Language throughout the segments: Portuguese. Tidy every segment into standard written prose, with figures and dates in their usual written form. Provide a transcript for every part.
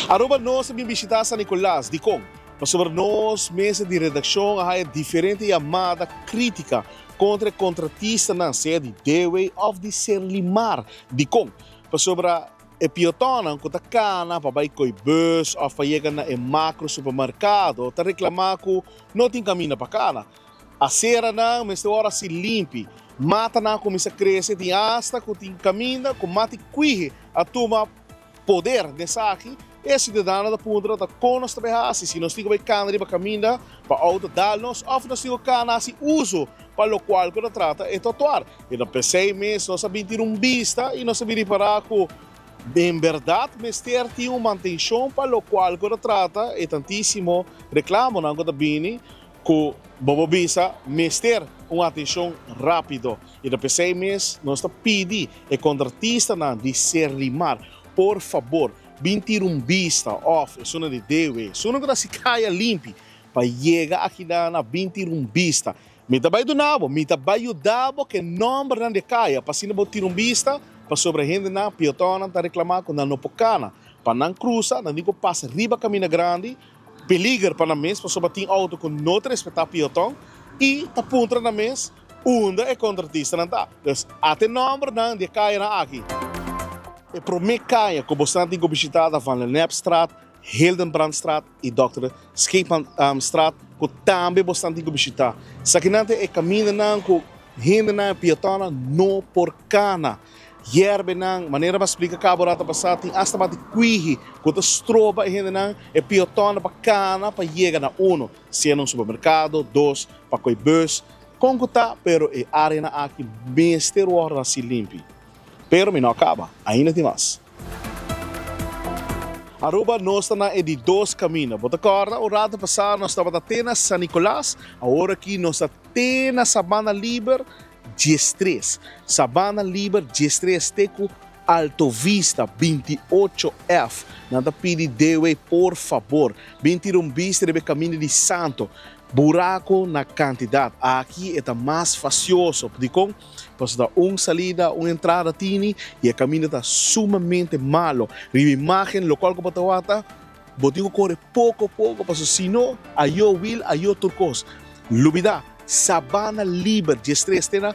Aruba nós também visitar San Nicolás de Kong. Mas sobre nós, mesa de redação, há diferente chamada crítica contra contratista na sede de Dewey of de Serlimar de Kong. Mas sobre a piotona, que está cana, para ir com o bus, ou para chegar na macro supermercado, está reclamando que não tem caminho para cana. A cera não, mas hora se limpe. Mata não começa a crescer, tem hasta que tem caminho, que mata e cuide a turma poder dessa aqui. E cidadano da punta da conos também assim, se nós temos cana de caminho para auto dar-nos, ou nós temos cana assim uso para o qual que trata é tatuar. E no PC mês nós sabemos ter vista e nós sabemos reparar que em verdade, mestre tem uma manutenção para o qual que trata é tantíssimo reclamo na conta bini que bobo bisa mestre uma atenção rápido. E no PC mês nós está pedi é contratista na de Serlimar, por favor. Bintir vista off, sona de Dewey, sona que se caia limpe, para chegar aqui na bintir vista. Me trabalho do nabo, me trabalho dabo que número não de caia, para se não botar vista, para sobre a gente na piotona, tá reclamar com não pocana, para não cruza, não digo passa riba caminho grande, peligra para na mesa, para sobre tem auto com não respeitar piotão e tá punta na mesa, onde é contratista não tá. Então, até número não de caia na aqui. E para mim, caia, com bastante visitada van Lennepstraat, Hildenbrandstraat e Dr. Scheepmanstraat, que também bastante visitada. Sakinante é caminho com gente na piotona no por cana. Hierbe nang maneira para explicar cabo rata passar tem hasta para cuihi, quando estroba e gente nang é piotona para cana para chegar na uno, se é no supermercado, dois para coi bus, com que tá, pero é área na aqui mestre hora se limpe. Pero não acaba, ainda tem mais. Aruba nós estamos de dois caminhos. Bota corda, o rato passado nós estamos até San Nicolás, agora aqui nós estamos na Sabana Liber G3. Sabana Liber G3 teco Alto Vista 28F. Nada pede Dewey, por favor. 21 vista de caminho de Santo. Buraco na quantidade. Aqui é mais facioso. Porque pois dá salida, entrada tini e a caminho está sumamente malo. A imagem local que você vê, botinho corre pouco a pouco, porque senão aí o will, aí o turcos. Lubida, Sabana Liber, G3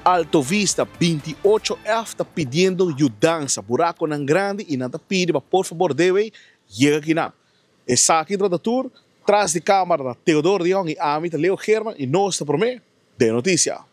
Alto Vista 28F está pedindo ajuda. Buraco na grande e nada pede, por favor, Dewey, chega aqui na. Essa aqui do tour. Tras de câmara da Teodoro Dion e Amit Leo German e nós, por mim, de notícia.